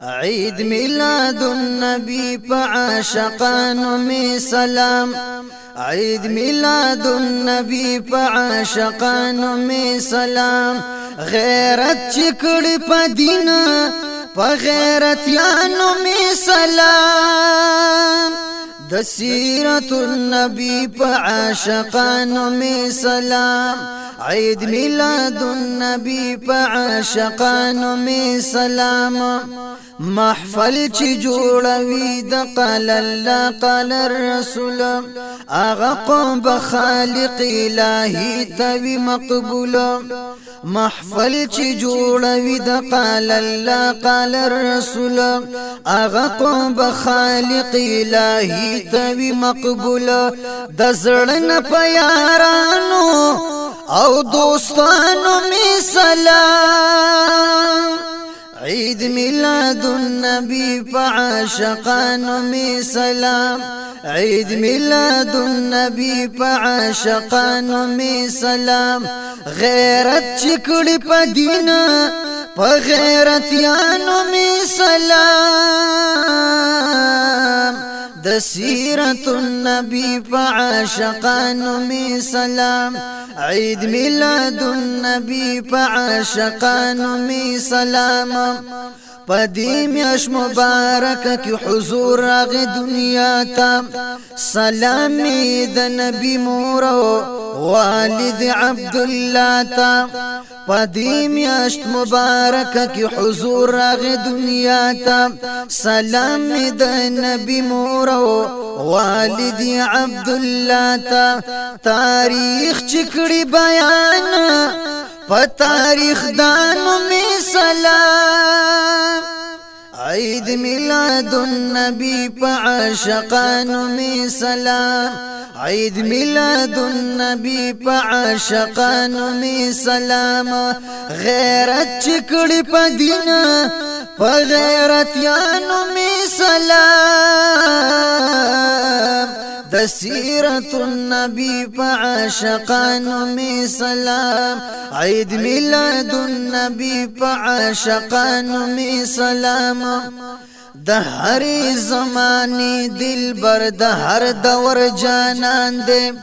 عيد ميلاد النبي فعاشقانو می سلام. عيد ميلاد النبي فعاشقانو می سلام. غیرت چکڑی پا دین پا غیرت یانو می سلام. دسیرت النبي فعاشقانو می سلام. عيد ميلاد النبي فعاشقانو می سلام. محفل چی جوڑوی دا قال اللہ قال الرسول آغا قوم بخالق الہی تاوی مقبول. محفل چی جوڑوی دا قال اللہ قال الرسول آغا قوم بخالق الہی تاوی مقبول. دزرن پیارانو او دوستانو می سلام. عيد ميلاد النبي فعاشقانو می سلام. عيد ميلاد النبي فعاشقانو می سلام. غیرت چکڑی پا دینا پا غیرت یانو می سلام. دسیرت النبي فعاشقانو می سلام. عيد ميلاد النبي فعاشقانو می سلام. پدی میاش مبارک کی حضور راغی دنیا تا. سلامی د نبی مورو والد عبداللہ تا. پدی میاش مبارک کی حضور راغی دنیا تا. سلامی د نبی مورو والد عبداللہ تا. تاریخ چکڑی بیان پا تاریخ دانو می سلام. عيد ميلاد النبي فعاشقانو می سلام. عيد ميلاد النبي فعاشقانو می سلام. غیرت چکڑی پا دینا پا غیرت یانو می سلام. دسيرة النبي فعاشقانو می سلام. عيد ميلاد النبي فعاشقانو می سلام. دهر زمانی دل بر دهر دور جانان دے.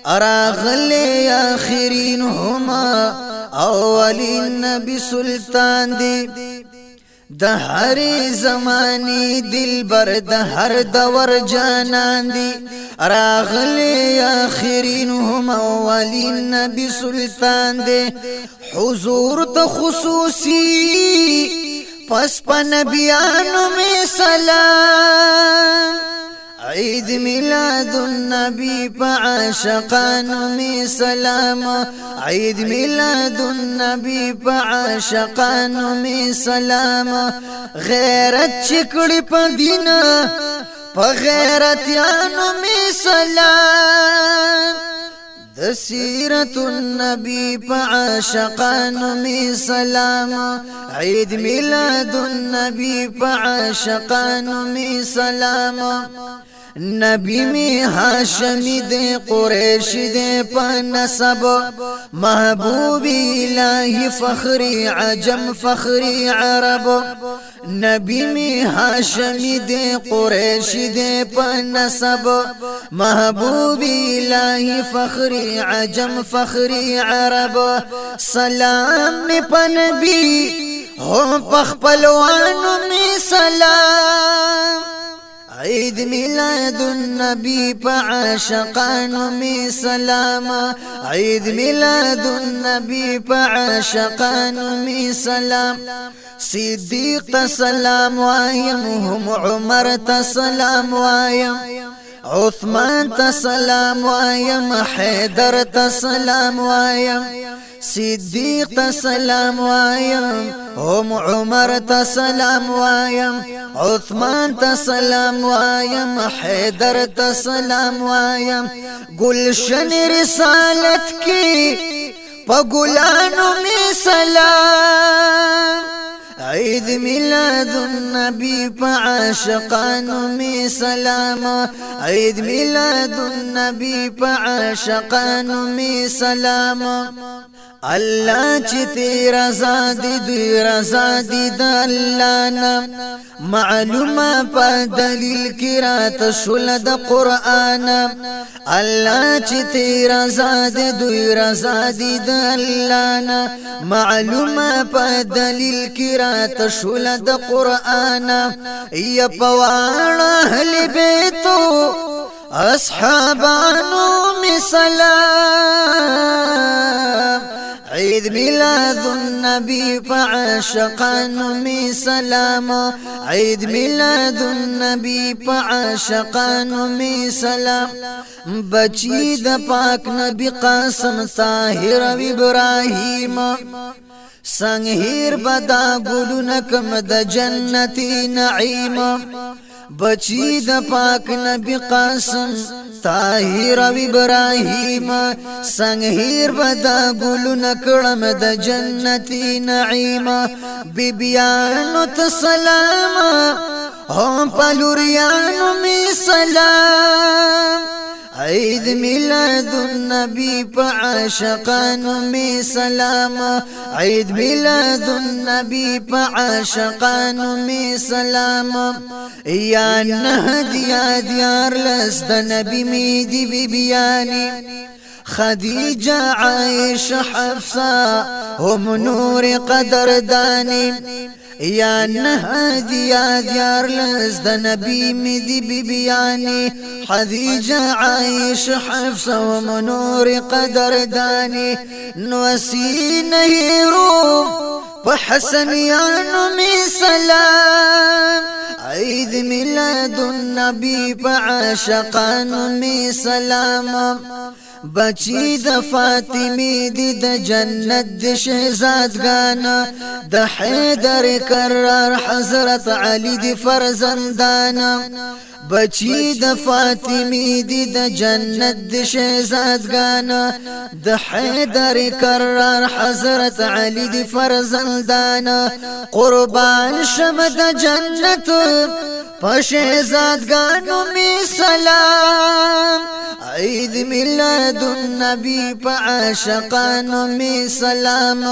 اراغلی آخرین هما اولین نبی سلطان دے. دهر زمانی دل بر دهر دور جانان دی. راغلی آخرین هم اولین نبی سلطان دی. حضور تا خصوصی پس پا نبیانو می سلام. عيد ميلاد النبي فعاشقانو می سلام. عيد ميلاد النبي فعاشقانو می سلام. غیرت چکڑی پا دینا پا غیرت یانو می سلام. دسيرة النبي فعاشقانو می سلام. عيد ميلاد النبي فعاشقانو می سلام. نبی می هاشمی دے قریش دے پا نسب. محبوبی الہی فخری عجم فخری عرب. نبی می هاشمی دے قریش دے پا نسب. محبوبی الہی فخری عجم فخری عرب. سلام می پا نبی هم پخپلوانو می سلام. عيد ميلاد النبي فعاشقانو می سلام. عيد ميلاد النبي فعاشقانو می سلام. صديق تسلام وایم هم عمر تسلام وایم. عثمان تسلام وایم حیدر تسلام وایم. صديق تسلام وایم هم عمر تسلام وایم. عثمان تسلام وایم حیدر تسلام وایم. گلشن رسالت کی پا گلانو می سلام. عيد ميلاد النبي فعاشقانو می سلام. عيد ميلاد النبي فعاشقانو می سلام. الله چې تی رضا دی دوی رضا دی د الله نه معلومه په دلیل کې رات شول د قران الله چې تی رضا دی دوی رضا دی د الله نه معلومه په دلیل کې رات شول د قران یا پواړه اهل بیتو اصحابانو می سلام عيد ميلاد النبي فعاشقانو می سلام عيد ميلاد النبي فعاشقانو می سلام بچی د پاک نبی قاسم طاهر و ابراهیم سنگهیر بدا گلونکم د جنتی نعیم بچی د پاک نبی قاسم طاهر و ابراهیم سنگهیر بدا گلون کړم د جنتی نعیم بیبیانو ته سلام هم پلوریانو می سلام عيد ميلاد النبي فعاشقانو می سلام عيد ميلاد النبي فعاشقانو می سلام یا نهد یا دیار لست نبی می دی بیبیانی خدیجه عائشه حفصه هم نور قدردانی یا نهدی یا دیار لست نبی می دی بیبیانی خدیجه عائشه حفصه هم نور قدردانی نوسی نهیرو فحسنیانو می سلام عيد ميلاد النبي فعاشقانو می سلام بچی د فاطمی دی د جنت د شهزادگانا د حیدر کرار حضرت علی دی فرزندانا بچی د فاطمی دی د جنت د شهزادگانا د حیدر کرار حضرت علی دی فرزندانا قربان شم د جنت په شهزادگانو می سلام عيد ميلاد النبي فعاشقانو می سلام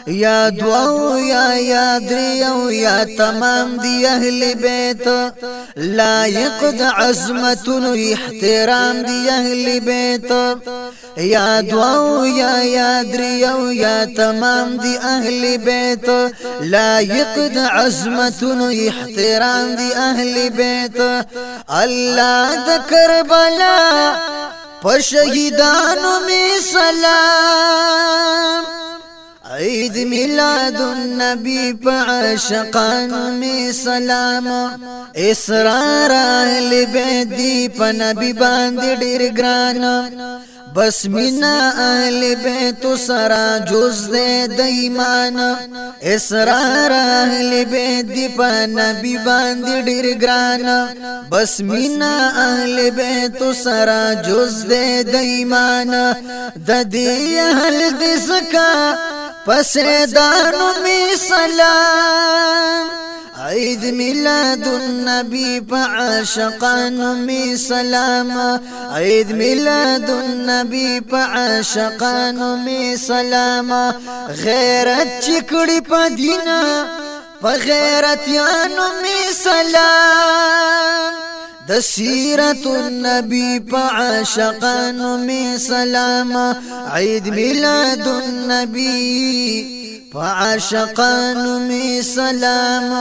یا دعو یا دریو یا تمام دی اهل بیت لایق د عظمتونو احترام دی اهل بیت یا دعو یا دریو یا تمام دی اهل بیت لایق د عظمتونو احترام دی اهل بیت الله د کربلا په شهیدانو می سلام عيد ميلاد النبي فعاشقانو می سلام اسرار اهل بیت دی په نبی باندې ډیر ګران بس مینا اهل بیت سرا جز دے د ایمان اسرار اهل بیت دی په نبی باندې ډیر ګران بس مینا اهل بیت سرا جز دے د ایمان د دې اهل د زکا پسیدانو می سلام عيد ميلاد النبي فعاشقانو می سلام عيد ميلاد النبي فعاشقانو می سلام غیرت چکړی پدینا په غیرت یانو می سلام د سیرت النبي فعاشقانو می سلام عيد ميلاد النبي فعاشقانو می سلام